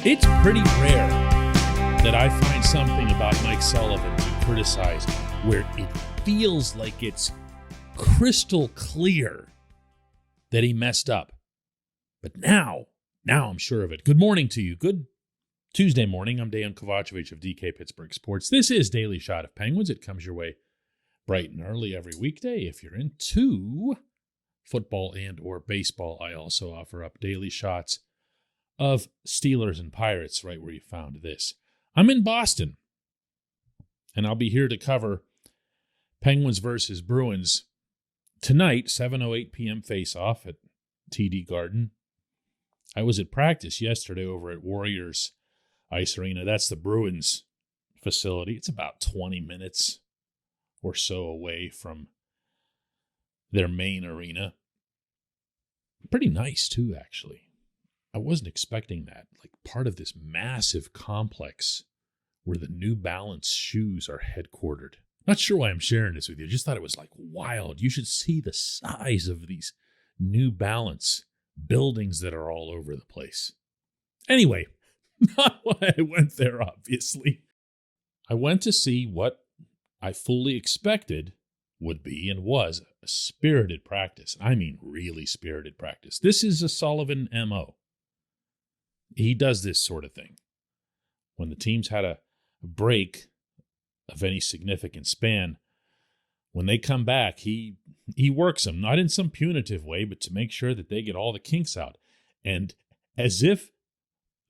It's pretty rare that I find something about Mike Sullivan to criticize where it feels like it's crystal clear that he messed up. But now I'm sure of it. Good morning to you. Good Tuesday morning. I'm Dejan Kovacevic of DK Pittsburgh Sports. This is Daily Shot of Penguins. It comes your way bright and early every weekday. If you're into football and or baseball, I also offer up daily shots of Steelers and Pirates, right where you found this. I'm in Boston, and I'll be here to cover Penguins versus Bruins tonight, 7:08 p.m. face-off at TD Garden. I was at practice yesterday over at Warriors Ice Arena. That's the Bruins facility. It's about 20 minutes or so away from their main arena. Pretty nice, too, actually. I wasn't expecting that. Like part of this massive complex where the New Balance shoes are headquartered. Not sure why I'm sharing this with you. I just thought it was like wild. You should see the size of these New Balance buildings that are all over the place. Anyway, not why I went there, obviously. I went to see what I fully expected would be and was a spirited practice. I mean, really spirited practice. This is a Sullivan MO. He does this sort of thing. When the team's had a break of any significant span, when they come back, he works them, not in some punitive way, but to make sure that they get all the kinks out. And as if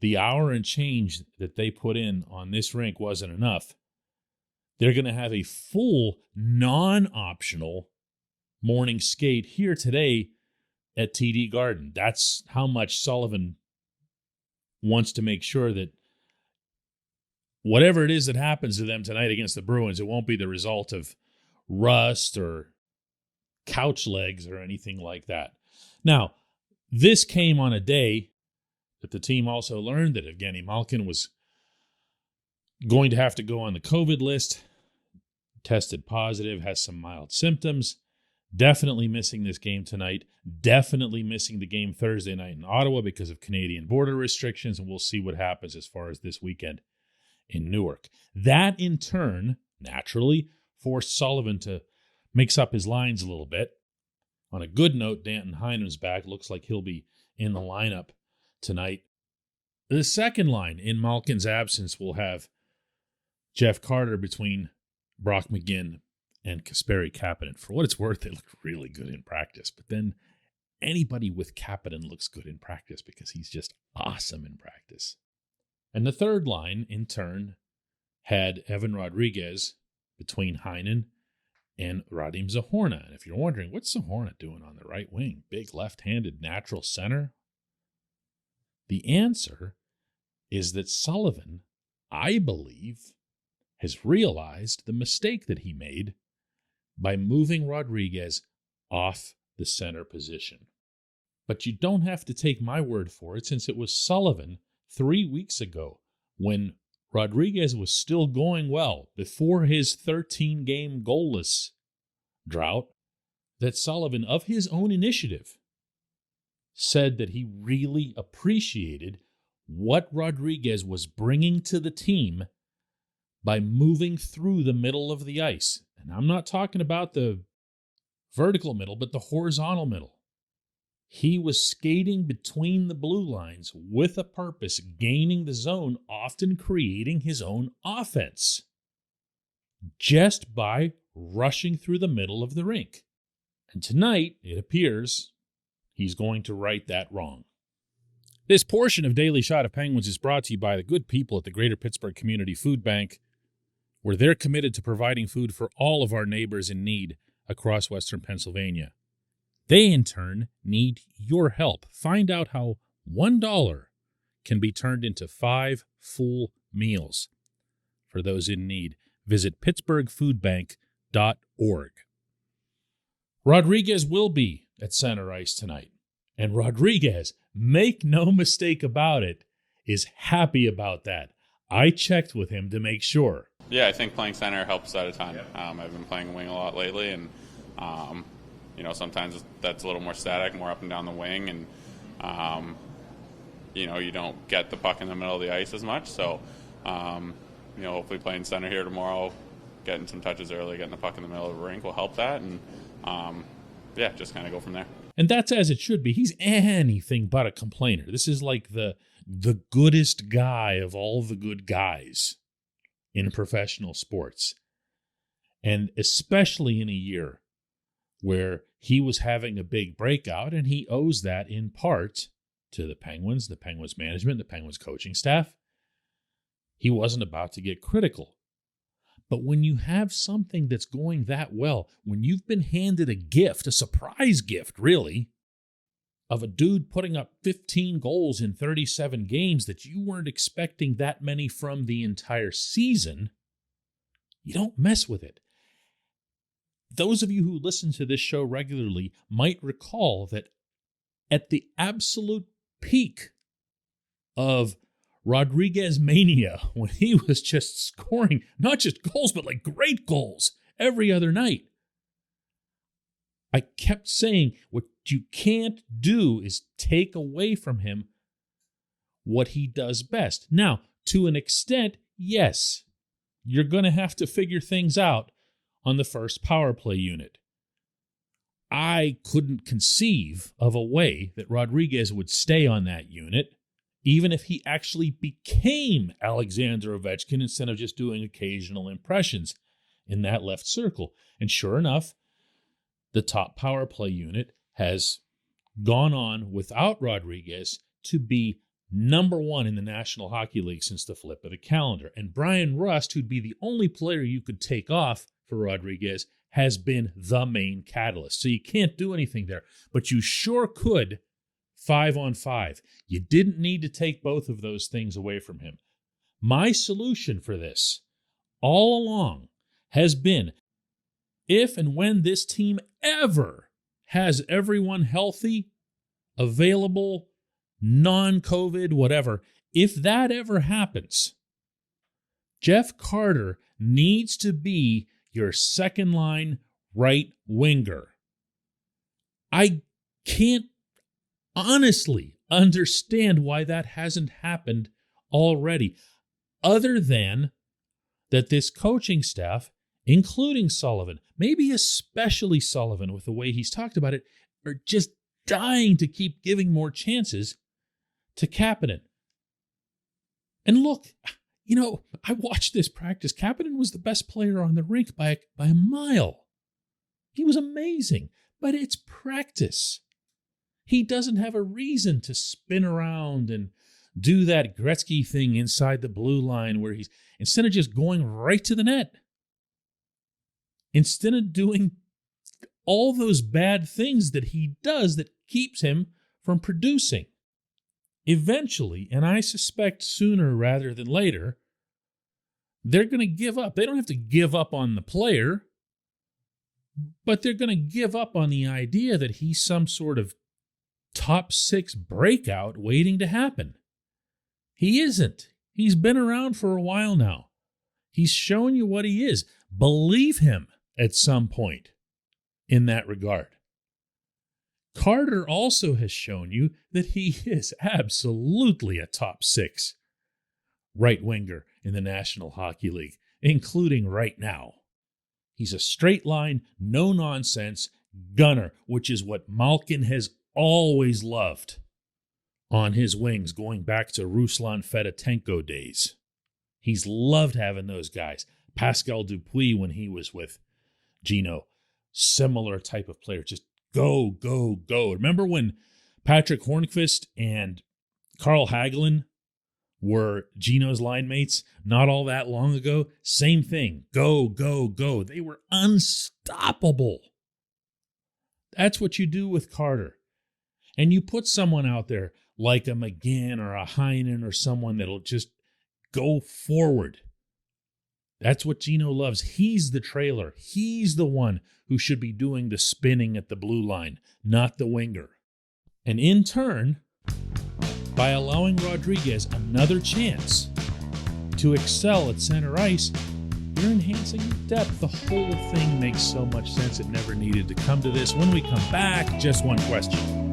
the hour and change that they put in on this rink wasn't enough, they're going to have a full, non-optional morning skate here today at TD Garden. That's how much Sullivan wants to make sure that whatever it is that happens to them tonight against the Bruins, it won't be the result of rust or couch legs or anything like that. Now, this came on a day that the team also learned that Evgeni Malkin was going to have to go on the COVID list, tested positive, has some mild symptoms, definitely missing this game tonight, definitely missing the game Thursday night in Ottawa because of Canadian border restrictions, and we'll see what happens as far as this weekend in Newark. That, in turn, naturally forced Sullivan to mix up his lines a little bit. On a good note, Danton Heinem's back. Looks like he'll be in the lineup tonight. The second line, in Malkin's absence, will have Jeff Carter between Brock McGinn and Kasperi Kapanen. For what it's worth, they look really good in practice. But then anybody with Kapanen looks good in practice because he's just awesome in practice. And the third line, in turn, had Evan Rodrigues between Heinen and Radim Zohorna. And if you're wondering, what's Zohorna doing on the right wing? Big left-handed natural center? The answer is that Sullivan, I believe, has realized the mistake that he made by moving Rodrigues off the center position. But you don't have to take my word for it, since it was Sullivan 3 weeks ago when Rodrigues was still going well before his 13-game goalless drought that Sullivan, of his own initiative, said that he really appreciated what Rodrigues was bringing to the team by moving through the middle of the ice. And I'm not talking about the vertical middle, but the horizontal middle. He was skating between the blue lines with a purpose, gaining the zone, often creating his own offense, just by rushing through the middle of the rink. And tonight, it appears, he's going to right that wrong. This portion of Daily Shot of Penguins is brought to you by the good people at the Greater Pittsburgh Community Food Bank, where they're committed to providing food for all of our neighbors in need across Western Pennsylvania. They, in turn, need your help. Find out how $1 can be turned into 5 full meals for those in need. Visit pittsburghfoodbank.org. Rodrigues will be at center ice tonight. And Rodrigues, make no mistake about it, is happy about that. I checked with him to make sure. Yeah, I think playing center helps out a ton. I've been playing wing a lot lately, and sometimes that's a little more static, more up and down the wing, and you don't get the puck in the middle of the ice as much. So, hopefully playing center here tomorrow, getting some touches early, getting the puck in the middle of the rink will help that. And, just kind of go from there. And that's as it should be. He's anything but a complainer. This is like the goodest guy of all the good guys in professional sports. And especially in a year where he was having a big breakout, and he owes that in part to the Penguins management, the Penguins coaching staff. He wasn't about to get critical. But when you have something that's going that well, when you've been handed a gift, a surprise gift, really, of a dude putting up 15 goals in 37 games that you weren't expecting that many from the entire season, you don't mess with it. Those of you who listen to this show regularly might recall that at the absolute peak of Rodrigues mania, when he was just scoring not just goals, but like great goals every other night, I kept saying what you can't do is take away from him what he does best. Now, to an extent, yes, you're going to have to figure things out on the first power play unit. I couldn't conceive of a way that Rodrigues would stay on that unit, even if he actually became Alexander Ovechkin instead of just doing occasional impressions in that left circle. And sure enough, the top power play unit has gone on without Rodrigues to be number one in the National Hockey League since the flip of the calendar. And Brian Rust, who'd be the only player you could take off for Rodrigues, has been the main catalyst. So you can't do anything there, but you sure could 5-on-5. You didn't need to take both of those things away from him. My solution for this all along has been, if and when this team ever has everyone healthy, available, non-COVID, whatever, if that ever happens, Jeff Carter needs to be your second line right winger. I can't honestly understand why that hasn't happened already, other than that this coaching staff, including Sullivan, maybe especially Sullivan with the way he's talked about it, are just dying to keep giving more chances to Kapanen. And look, I watched this practice. Kapanen was the best player on the rink by a mile. He was amazing, but it's practice. He doesn't have a reason to spin around and do that Gretzky thing inside the blue line where he's, instead of just going right to the net, instead of doing all those bad things that he does that keeps him from producing. Eventually, and I suspect sooner rather than later, they're going to give up. They don't have to give up on the player, but they're going to give up on the idea that he's some sort of top six breakout waiting to happen. He isn't. He's been around for a while now. He's shown you what he is. Believe him at some point in that regard. Carter also has shown you that he is absolutely a top six right winger in the National Hockey League, including right now. He's a straight line, no nonsense gunner, which is what Malkin has always loved on his wings, going back to Ruslan Fedotenko days. He's loved having those guys. Pascal Dupuis, when he was with Gino, similar type of player, just go, go, go. Remember when Patrick Hornqvist and Carl Hagelin were Gino's line mates not all that long ago? Same thing. Go, go, go. They were unstoppable. That's what you do with Carter. And you put someone out there like a McGinn or a Heinen or someone that'll just go forward. That's what Gino loves. He's the trailer. He's the one who should be doing the spinning at the blue line, not the winger. And in turn, by allowing Rodrigues another chance to excel at center ice, you're enhancing depth. The whole thing makes so much sense. It never needed to come to this. When we come back, just one question.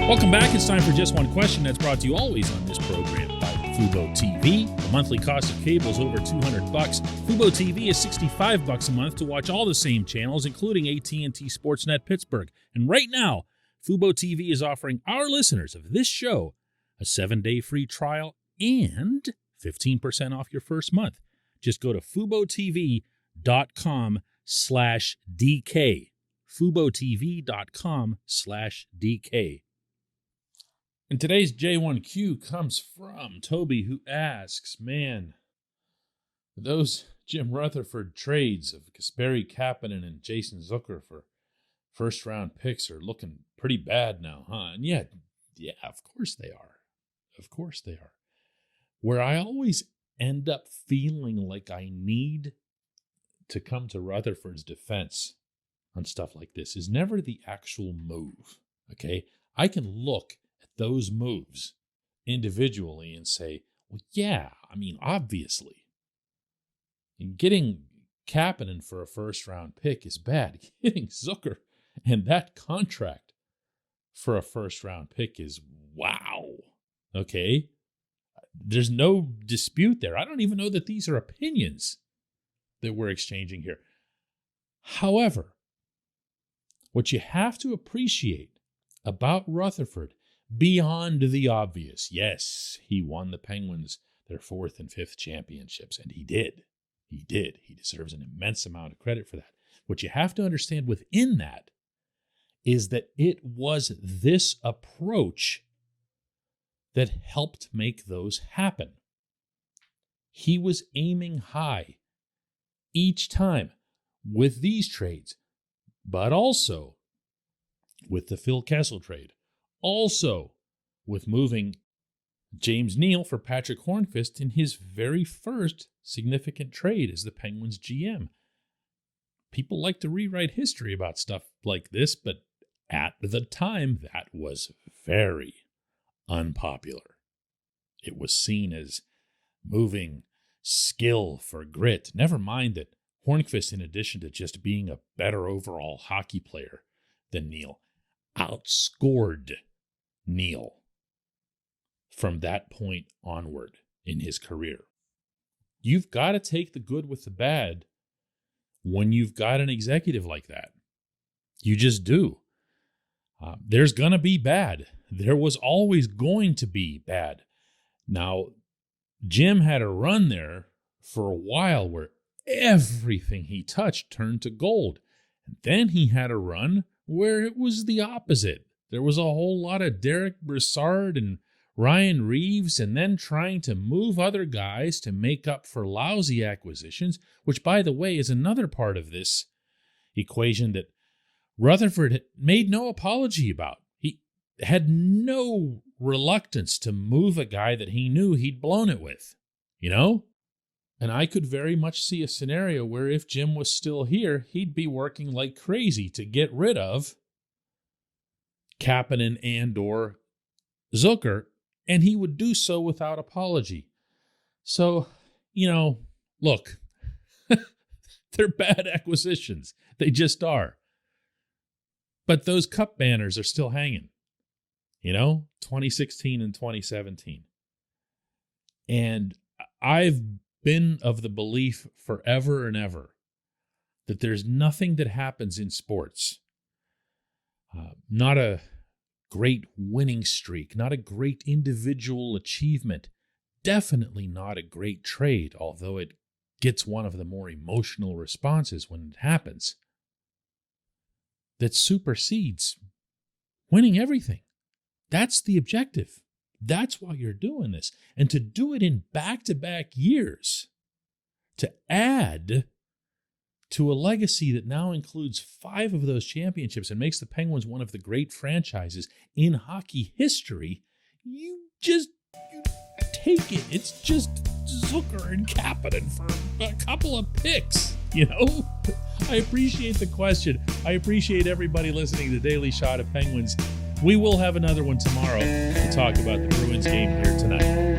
Welcome back. It's time for Just One Question that's brought to you always on this program by Fubo TV. The monthly cost of cable is over $200. Fubo TV is $65 a month to watch all the same channels, including AT&T Sportsnet Pittsburgh. And right now, Fubo TV is offering our listeners of this show a 7-day free trial and 15% off your first month. Just go to FuboTV.com/DK. FuboTV.com/DK. And today's J1Q comes from Toby, who asks, man, those Jim Rutherford trades of Kasperi Kapanen and Jason Zucker for first-round picks are looking pretty bad now, huh? And yeah, of course they are. Of course they are. Where I always end up feeling like I need to come to Rutherford's defense on stuff like this is never the actual move, okay? I can look at those moves individually and say, well, yeah, I mean, obviously. And getting Kapanen for a first-round pick is bad. Getting Zucker and that contract for a first-round pick is wow, okay? There's no dispute there. I don't even know that these are opinions that we're exchanging here. However, what you have to appreciate about Rutherford, beyond the obvious, yes, he won the Penguins their 4th and 5th championships, and he did. He did. He deserves an immense amount of credit for that. What you have to understand within that is that it was this approach that helped make those happen. He was aiming high each time with these trades, but also with the Phil Kessel trade, also with moving James Neal for Patrick Hornqvist in his very first significant trade as the Penguins GM. People like to rewrite history about stuff like this, but at the time, that was very unpopular. It was seen as moving skill for grit. Never mind that Hornqvist, in addition to just being a better overall hockey player than Neal, outscored Neal from that point onward in his career. You've got to take the good with the bad when you've got an executive like that. You just do. There's going to be bad. There was always going to be bad. Now, Jim had a run there for a while where everything he touched turned to gold. And then he had a run where it was the opposite. There was a whole lot of Derek Brassard and Ryan Reeves, and then trying to move other guys to make up for lousy acquisitions, which, by the way, is another part of this equation that Rutherford made no apology about. He had no reluctance to move a guy that he knew he'd blown it with, you know? And I could very much see a scenario where if Jim was still here, he'd be working like crazy to get rid of Kapanen and or Zucker, and he would do so without apology. So, you know, look, they're bad acquisitions. They just are. But those cup banners are still hanging, you know, 2016 and 2017. And I've been of the belief forever and ever that there's nothing that happens in sports, not a great winning streak, not a great individual achievement, definitely not a great trade, although it gets one of the more emotional responses when it happens, that supersedes winning everything. That's the objective. That's why you're doing this. And to do it in back-to-back years, to add to a legacy that now includes 5 of those championships and makes the Penguins one of the great franchises in hockey history, you take it. It's just Zucker and Kapanen for a couple of picks, you know? I appreciate the question. I appreciate everybody listening to the Daily Shot of Penguins. We will have another one tomorrow to talk about the Bruins game here tonight.